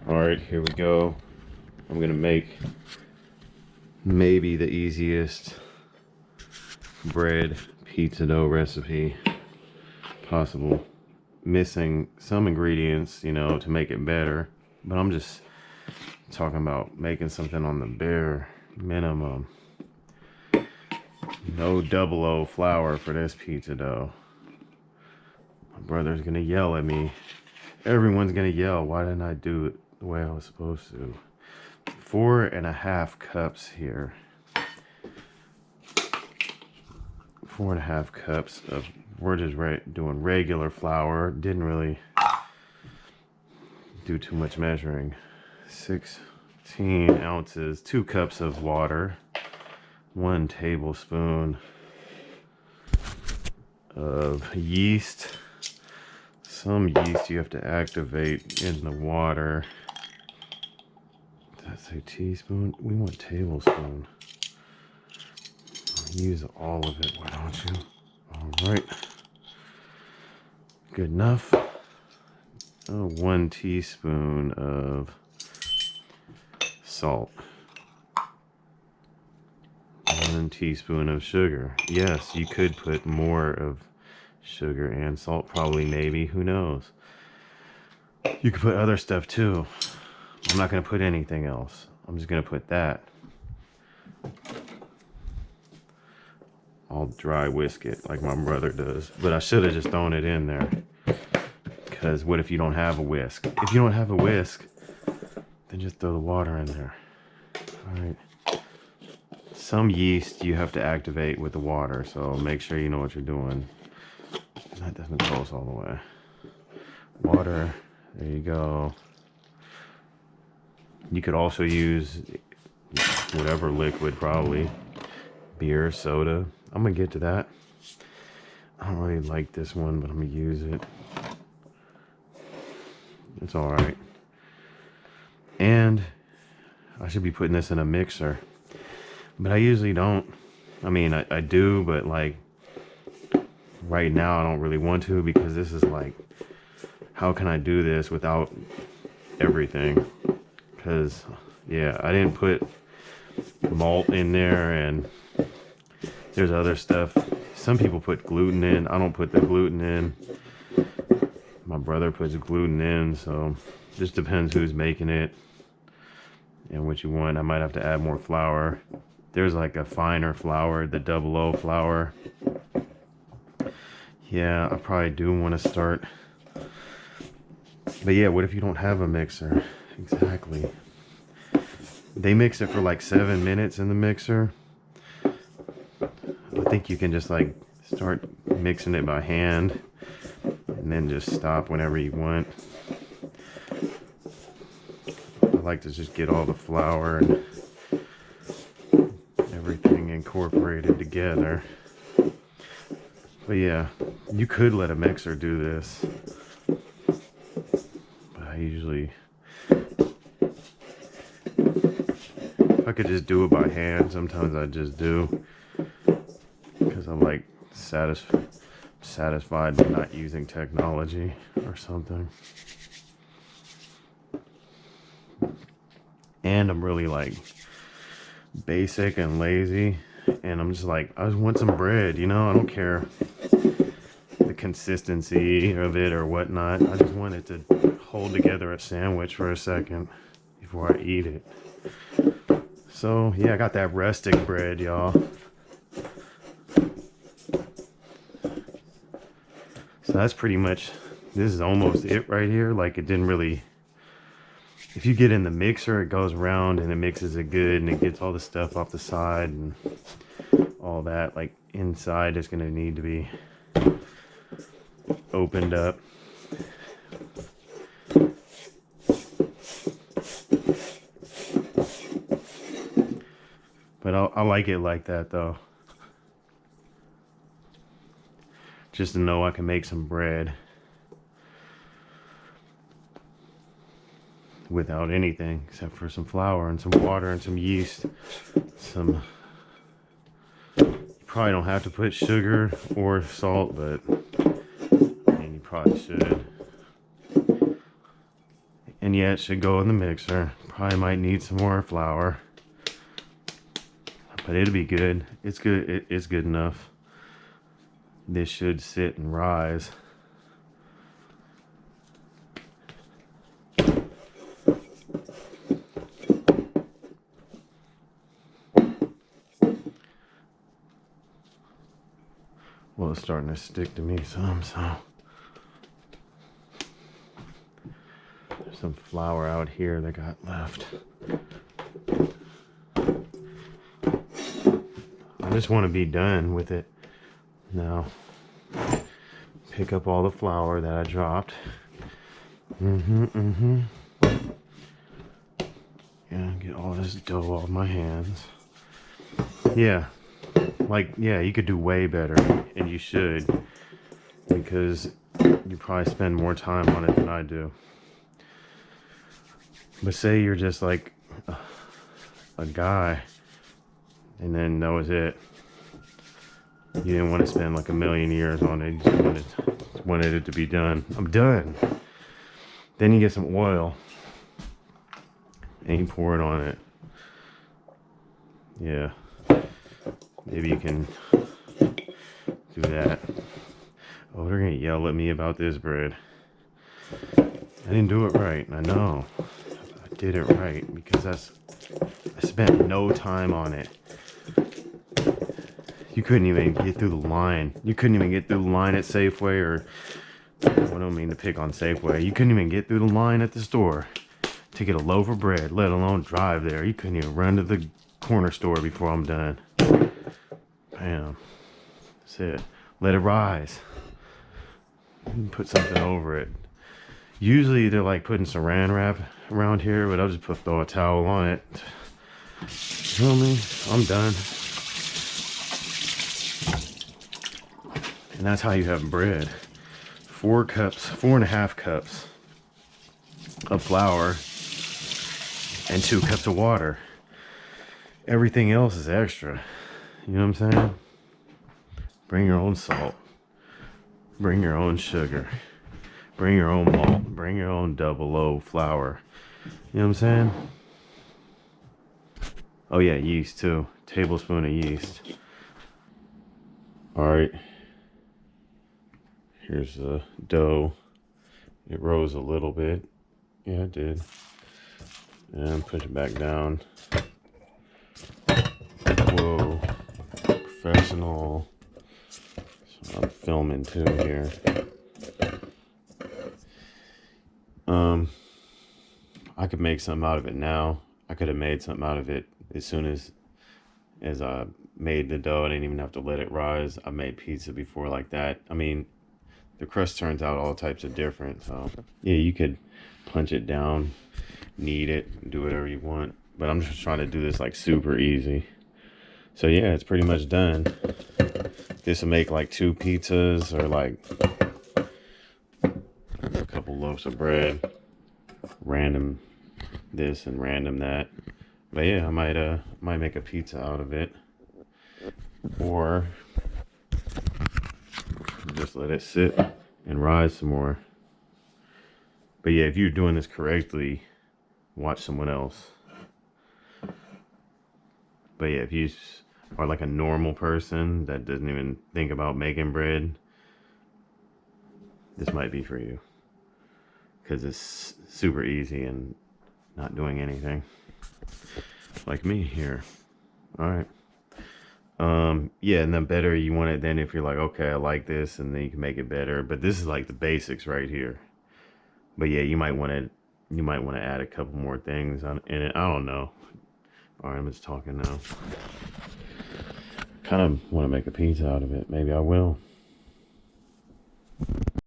Alright, here we go. I'm gonna make maybe the easiest bread pizza dough recipe possible. Missing some ingredients, you know, to make it better, but I'm just talking about making something on the bare minimum. No double O flour for this pizza dough. My brother's gonna yell at me. Everyone's gonna yell, why didn't I do it the way I was supposed to? 4.5 cups here. 4.5 cups of, we're just doing regular flour. Didn't really do too much measuring. 16 ounces, 2 cups of water, 1 tablespoon of yeast. Some yeast you have to activate in the water. Did I say teaspoon? We want tablespoon. Use all of it, why don't you? All right. Good enough. 1 teaspoon of salt. 1 teaspoon of sugar. Yes, you could put more of sugar and salt, probably, maybe, who knows. You could put other stuff too. I'm not going to put anything else. I'm just going to put that. I'll dry whisk it like my brother does. But I should have just thrown it in there. Because what if you don't have a whisk? If you don't have a whisk, then just throw the water in there. Alright. Some yeast you have to activate with the water, so make sure you know what you're doing. That doesn't close all the way. Water, there you go. You could also use whatever liquid, probably. Beer, soda. I'm gonna get to that. I don't really like this one, but I'm gonna use it. It's alright. And I should be putting this in a mixer. But I usually don't. I mean, I do, but like right now I don't really want to, because this is like, how can I do this without everything? Because, yeah, I didn't put malt in there, and there's other stuff. Some people put gluten in. I don't put the gluten in. My brother puts gluten in, so just depends who's making it and what you want. I might have to add more flour. There's like a finer flour, the double O flour. Yeah, I probably do want to start. But yeah, what if you don't have a mixer? Exactly. They mix it for like 7 minutes in the mixer. I think you can just like start mixing it by hand and then just stop whenever you want. I like to just get all the flour and everything incorporated together. But yeah, you could let a mixer do this. But I usually, if I could just do it by hand, sometimes I just do. Because I'm like satisfied with not using technology or something. And I'm really like basic and lazy, and I'm just like, I just want some bread, you know. I don't care the consistency of it or whatnot. I just want it to hold together a sandwich for a second before I eat it. So yeah, I got that rustic bread, y'all. So that's pretty much, this is almost it right here. Like, it didn't really, if you get in the mixer, it goes around and it mixes it good, and it gets all the stuff off the side and all that. Like, inside is going to need to be opened up. But I like it like that though. Just to know I can make some bread without anything except for some flour and some water and some yeast. You probably don't have to put sugar or salt, but I mean, you probably should. And yeah, it should go in the mixer. Probably might need some more flour, but it'll be good. It's good. It's good enough. This should sit and rise. Well, it's starting to stick to me some, so. There's some flour out here that got left. I just want to be done with it now. Pick up all the flour that I dropped. Yeah, get all this dough off my hands. Yeah, yeah, you could do way better, and you should, because you probably spend more time on it than I do. But say you're just like a guy, and then that was it. You didn't want to spend like a million years on it. You just wanted it to be done. I'm done. Then you get some oil and you pour it on it. Yeah. Maybe you can do that. Oh, they're gonna yell at me about this bread. I didn't do it right. I know. I did it right because I spent no time on it. You couldn't even get through the line. You couldn't even get through the line at Safeway, or I don't mean to pick on Safeway. You couldn't even get through the line at the store to get a loaf of bread, let alone drive there. You couldn't even run to the corner store before I'm done. Bam. That's it. Let it rise. Put something over it. Usually they're like putting saran wrap around here, but I'll just throw a towel on it. You feel me? I'm done. And that's how you have bread. 4.5 cups of flour and 2 cups of water. Everything else is extra. You know what I'm saying? Bring your own salt. Bring your own sugar. Bring your own malt. Bring your own double O flour. You know what I'm saying? Oh yeah, yeast too. Tablespoon of yeast. Alright. Here's the dough. It rose a little bit. Yeah, it did. And push it back down. Whoa. Professional. So I'm filming too here. I could make something out of it now. I could have made something out of it as soon as I made the dough. I didn't even have to let it rise. I made pizza before like that. I mean, the crust turns out all types of different. So yeah, you could punch it down, knead it, do whatever you want. But I'm just trying to do this like super easy. So yeah, it's pretty much done. This will make like 2 pizzas or like a couple loaves of bread. Random this and random that. But yeah, I might make a pizza out of it. Or just let it sit and rise some more. But yeah, if you're doing this correctly, watch someone else. But yeah, if you are like a normal person that doesn't even think about making bread, this might be for you. Because it's super easy and not doing anything. Like me here. Alright. Yeah, and then better you want it then if you're like, okay, I like this, and then you can make it better. But this is like the basics right here. But yeah, you might want to add a couple more things in it. I don't know. Alright, I'm just talking now. Kind of want to make a pizza out of it. Maybe I will.